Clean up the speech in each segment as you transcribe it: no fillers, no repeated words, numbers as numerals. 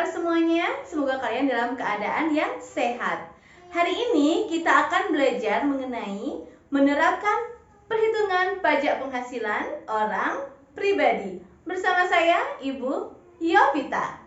kabar semuanya? Semoga kalian dalam keadaan yang sehat. Hari ini kita akan belajar mengenai menerapkan perhitungan pajak penghasilan orang pribadi. Bersama saya, Ibu Yovita.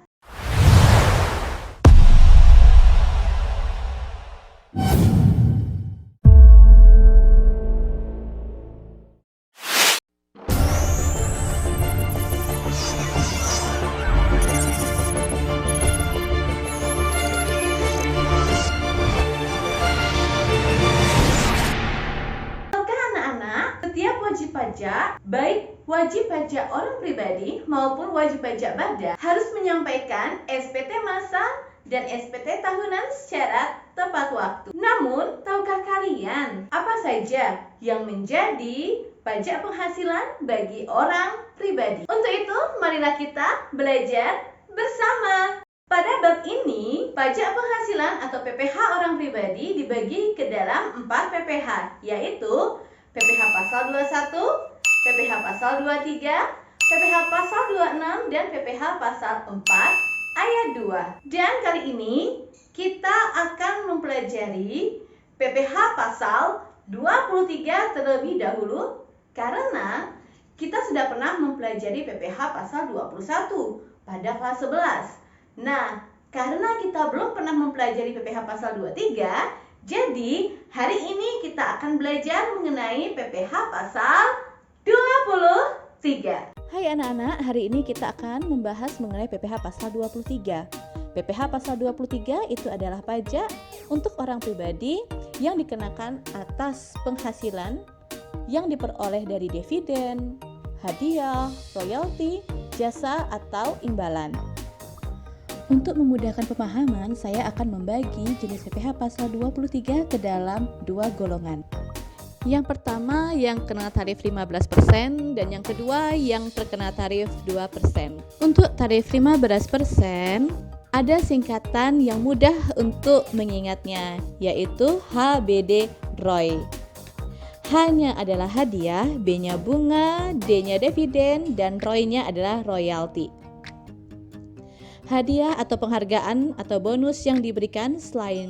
Wajib pajak, baik wajib pajak orang pribadi maupun wajib pajak badan, harus menyampaikan SPT massal dan SPT tahunan secara tepat waktu. Namun, tahukah kalian apa saja yang menjadi pajak penghasilan bagi orang pribadi? Untuk itu, marilah kita belajar bersama. Pada bab ini, pajak penghasilan atau PPh orang pribadi dibagi ke dalam 4 PPh, yaitu PPh pasal 21, PPh pasal 23, PPh pasal 26, dan PPh pasal 4 ayat 2. Dan kali ini kita akan mempelajari PPh pasal 23 terlebih dahulu, karena kita sudah pernah mempelajari PPh pasal 21 pada kelas 11. Nah, karena kita belum pernah mempelajari PPh pasal 23, jadi, hari ini kita akan belajar mengenai PPh pasal 23. Hai anak-anak, hari ini kita akan membahas mengenai PPh pasal 23. PPh pasal 23 itu adalah pajak untuk orang pribadi yang dikenakan atas penghasilan yang diperoleh dari dividen, hadiah, royalti, jasa, atau imbalan. Untuk memudahkan pemahaman, saya akan membagi jenis PPh pasal 23 ke dalam 2 golongan. Yang pertama yang kena tarif 15% dan yang kedua yang terkena tarif 2%. Untuk tarif 15% ada singkatan yang mudah untuk mengingatnya, yaitu HBD ROY. H-nya adalah hadiah, B-nya bunga, D-nya dividen, dan ROY-nya adalah royalti. Hadiah atau penghargaan atau bonus yang diberikan selain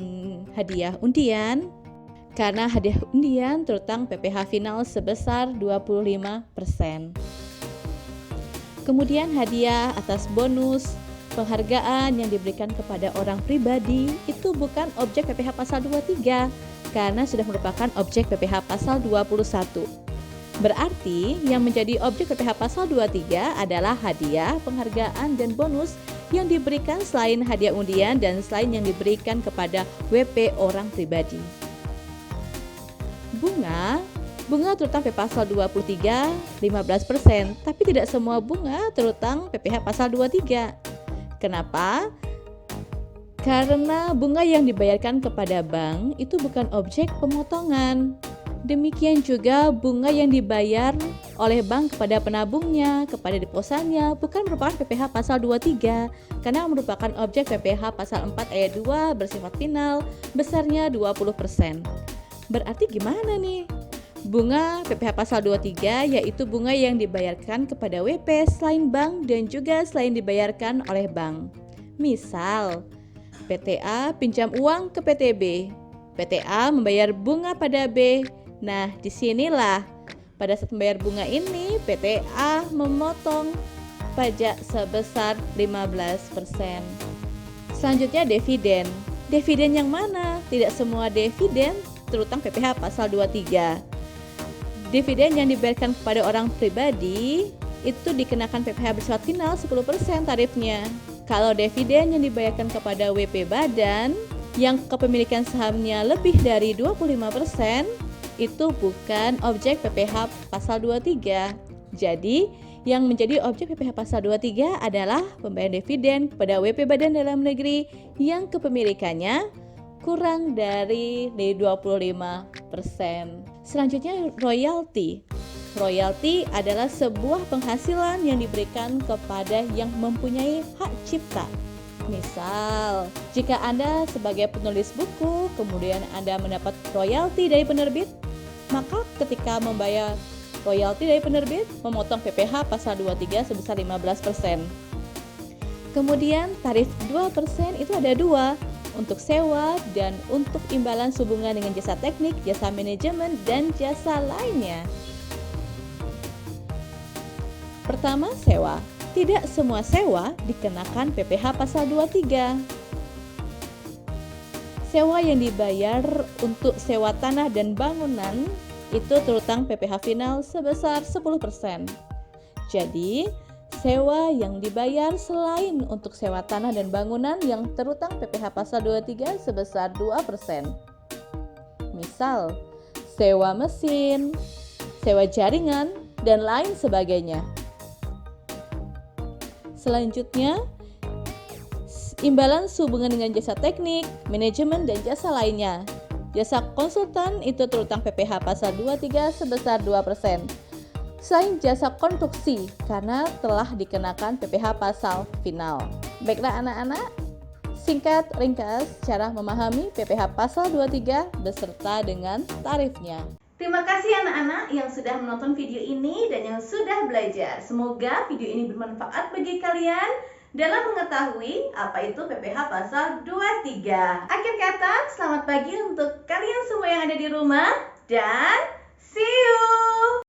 hadiah undian, karena hadiah undian terutang PPh final sebesar 25%. Kemudian hadiah atas bonus penghargaan yang diberikan kepada orang pribadi itu bukan objek PPh pasal 23 karena sudah merupakan objek PPh pasal 21. Berarti yang menjadi objek PPh pasal 23 adalah hadiah, penghargaan, dan bonus yang diberikan selain hadiah undian dan selain yang diberikan kepada WP orang pribadi. Bunga terutang PPh pasal 23 15%, tapi tidak semua bunga terutang PPh pasal 23. Kenapa? Karena bunga yang dibayarkan kepada bank itu bukan objek pemotongan. Demikian juga bunga yang dibayar oleh bank kepada penabungnya, kepada deposannya bukan merupakan PPh pasal 23 karena merupakan objek PPh pasal 4 ayat 2 bersifat final, besarnya 20%. Berarti gimana nih? Bunga PPh pasal 23 yaitu bunga yang dibayarkan kepada WP selain bank dan juga selain dibayarkan oleh bank. Misal, PTA pinjam uang ke PTB. PTA membayar bunga pada B. Nah, disinilah pada saat membayar bunga ini PTA memotong pajak sebesar 15%. Selanjutnya dividen. Dividen yang mana? Tidak semua dividen terutang PPh pasal 23. Dividen yang dibayarkan kepada orang pribadi itu dikenakan PPh bersifat final 10% tarifnya. Kalau dividen yang dibayarkan kepada WP badan yang kepemilikan sahamnya lebih dari 25%, itu bukan objek PPh pasal 23. Jadi, yang menjadi objek PPh pasal 23 adalah pembayaran dividen kepada WP Badan Dalam Negeri yang kepemilikannya kurang dari 25%. Selanjutnya royalti. Royalti adalah sebuah penghasilan yang diberikan kepada yang mempunyai hak cipta. Misal, jika Anda sebagai penulis buku, kemudian Anda mendapat royalti dari penerbit, maka ketika membayar royalti dari penerbit, memotong PPh pasal 23 sebesar 15%. Kemudian tarif 2% itu ada dua, untuk sewa dan untuk imbalan sehubungan dengan jasa teknik, jasa manajemen, dan jasa lainnya. Pertama, sewa. Tidak semua sewa dikenakan PPh pasal 23. Sewa yang dibayar untuk sewa tanah dan bangunan itu terutang PPh final sebesar 10%. Jadi, sewa yang dibayar selain untuk sewa tanah dan bangunan yang terutang PPh pasal 23 sebesar 2%. Misal, sewa mesin, sewa jaringan, dan lain sebagainya. Selanjutnya, imbalan sehubungan dengan jasa teknik, manajemen, dan jasa lainnya. Jasa konsultan itu terutang PPh pasal 23 sebesar 2%. Selain jasa konstruksi karena telah dikenakan PPh pasal final. Baiklah anak-anak, singkat ringkas cara memahami PPh pasal 23 beserta dengan tarifnya. Terima kasih anak-anak yang sudah menonton video ini dan yang sudah belajar. Semoga video ini bermanfaat bagi kalian dalam mengetahui apa itu PPh pasal 23. Akhir kata, selamat pagi untuk kalian semua yang ada di rumah dan see you!